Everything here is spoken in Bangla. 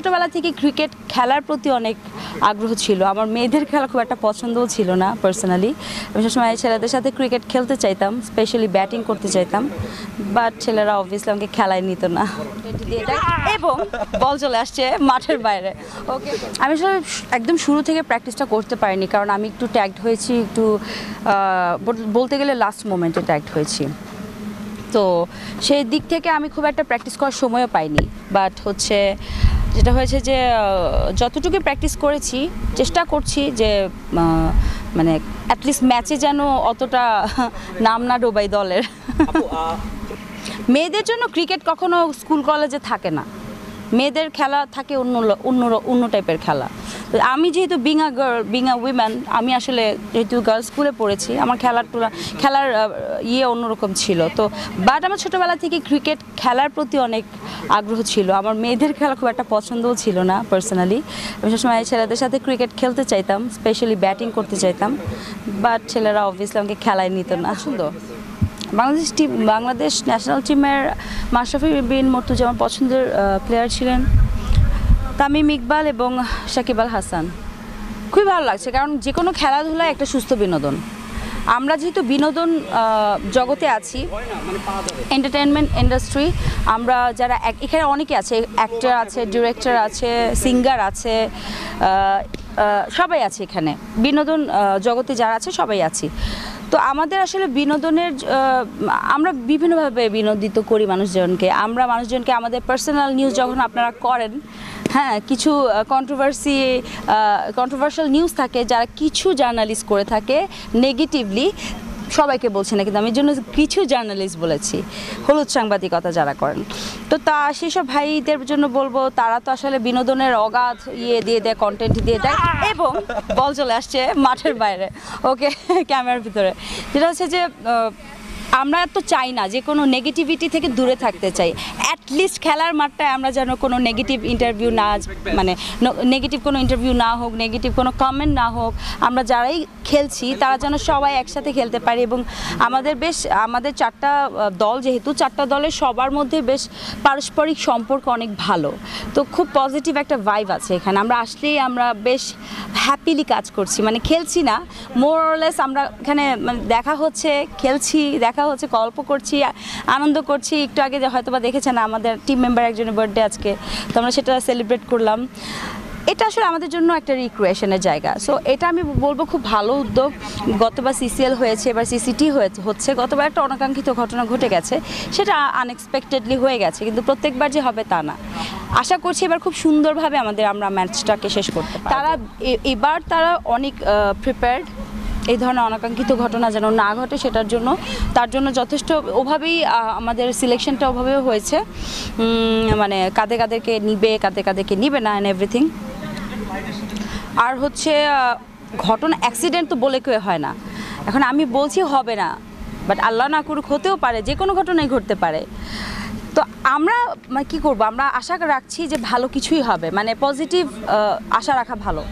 ছোটবেলা থেকে ক্রিকেট খেলার প্রতি অনেক আগ্রহ ছিল। আমার মেয়েদের খেলা খুব একটা পছন্দও ছিল না পার্সোনালি। আমি সবসময় ছেলেদের সাথে ক্রিকেট খেলতে চাইতাম, স্পেশালি ব্যাটিং করতে চাইতাম, বাট ছেলেরা অবভিয়াসলি আমাকে খেলায় নিত না এবং বল চলে আসছে মাঠের বাইরে। ওকে, আমি আসলে একদম শুরু থেকে প্র্যাকটিসটা করতে পারিনি, কারণ আমি একটু ট্যাগড হয়েছি, একটু বলতে গেলে লাস্ট মোমেন্টে ট্যাগড হয়েছি। তো সেই দিক থেকে আমি খুব একটা প্র্যাকটিস করার সময়ও পাইনি। বাট যেটা হয়েছে যে যতটুকু প্র্যাকটিস করেছি, চেষ্টা করছি যে মানে অ্যাটলিস্ট ম্যাচে যেন অতটা নাম না ডোবাই দলের। মেয়েদের জন্য ক্রিকেট কখনো স্কুল কলেজে থাকে না, মেয়েদের খেলা থাকে অন্য টাইপের খেলা। আমি যেহেতু বিং আ উইম্যান, আমি আসলে যেহেতু গার্লস স্কুলে পড়েছি, আমার খেলার অন্যরকম ছিল। তো বাট আমার ছোটোবেলা থেকে ক্রিকেট খেলার প্রতি অনেক আগ্রহ ছিল। আমার মেয়েদের খেলা খুব একটা পছন্দও ছিল না পার্সোনালি। আমি সবসময় ছেলেদের সাথে ক্রিকেট খেলতে চাইতাম, স্পেশালি ব্যাটিং করতে চাইতাম, বাট ছেলেরা অবভিয়াসলি আমাকে খেলায় নিত না। সুন্দর বাংলাদেশ ন্যাশনাল টিমের মাশরাফি বিন মর্তুজা আমার পছন্দের প্লেয়ার ছিলেন, তামিম ইকবাল এবং সাকিব আল হাসান। খুবই ভালো লাগছে, কারণ যে কোনো খেলাধুলায় একটা সুস্থ বিনোদন। আমরা যেহেতু বিনোদন জগতে আছি, এন্টারটেনমেন্ট ইন্ডাস্ট্রি, আমরা যারা এখানে অনেকে আছে, অ্যাক্টর আছে, ডিরেক্টর আছে, সিঙ্গার আছে, সবাই আছে এখানে, বিনোদন জগতে যারা আছে সবাই আছি। তো আমাদের আসলে বিনোদনের আমরা বিভিন্নভাবে বিনোদিত করি মানুষজনকে। আমাদের পার্সোনাল নিউজ যখন আপনারা করেন, হ্যাঁ, কিছু কন্ট্রোভার্সিয়াল নিউজ থাকে, যারা কিছু জার্নালিস্ট করে থাকে নেগেটিভলি, সবাইকে বলছি না, কিন্তু আমি জন্য কিছু জার্নালিস্ট বলেছি, হলুদ সাংবাদিকতা যারা করেন। তো সেসব ভাইদের জন্য বলবো, তারা তো আসলে বিনোদনের অগাধ দিয়ে দেয়, কন্টেন্ট দিয়ে দেয় এবং বল চলে আসছে মাঠের বাইরে, ওকে, ক্যামেরার ভিতরে। যেটা হচ্ছে যে আমরা তো চাই না, যে কোনো নেগেটিভিটি থেকে দূরে থাকতে চাই। অ্যাটলিস্ট খেলার মাঠটায় আমরা যেন কোনো নেগেটিভ ইন্টারভিউ না হোক, নেগেটিভ কোনো কমেন্ট না হোক। আমরা যারাই খেলছি তারা যেন সবাই একসাথে খেলতে পারি। এবং আমাদের চারটা দল, যেহেতু চারটা দলের সবার মধ্যে বেশ পারস্পরিক সম্পর্ক অনেক ভালো, তো খুব পজিটিভ একটা ভাইব আছে এখানে। আমরা আসলেই আমরা বেশ হ্যাপিলি কাজ করছি, মানে খেলছি না, মোর অরলেস আমরা এখানে দেখা হচ্ছে, খেলছি, গল্প করছি, আনন্দ করছি। একটু আগে হয়তো বা দেখেছেন আমাদের টিম মেম্বার একজনের বার্থডে আজকে, তো আমরা সেটা সেলিব্রেট করলাম। এটা আসলে আমাদের জন্য একটা রিক্রিয়েশনের জায়গা। সো এটা আমি বলবো খুব ভালো উদ্যোগ। গতবার সিসিএল হয়েছে, এবার সিসিটি হচ্ছে। গতবার একটা অনাকাঙ্ক্ষিত ঘটনা ঘটে গেছে, সেটা আনএক্সপেক্টেডলি হয়ে গেছে, কিন্তু প্রত্যেকবার যে হবে তা না। আশা করছি এবার খুব সুন্দরভাবে আমরা ম্যাচটাকে শেষ করতে পারব। এবার তারা অনেক প্রিপেয়ার্ড, এই ধরনের অনাকাঙ্ক্ষিত ঘটনা যেন না ঘটে তার জন্য যথেষ্ট ওভাবেই আমাদের সিলেকশনটা ওভাবেও হয়েছে, মানে কাদেরকে নিবে না অ্যান্ড এভরিথিং। আর ঘটনা অ্যাক্সিডেন্ট তো বলে কেউ হয় না, এখন আমি বলছি হবে না, বাট আল্লাহ না করুক হতেও পারে, যে কোনো ঘটনাই ঘটতে পারে। তো আমরা কি করব, আমরা আশা রাখছি যে ভালো কিছুই হবে, মানে পজিটিভ আশা রাখা ভালো।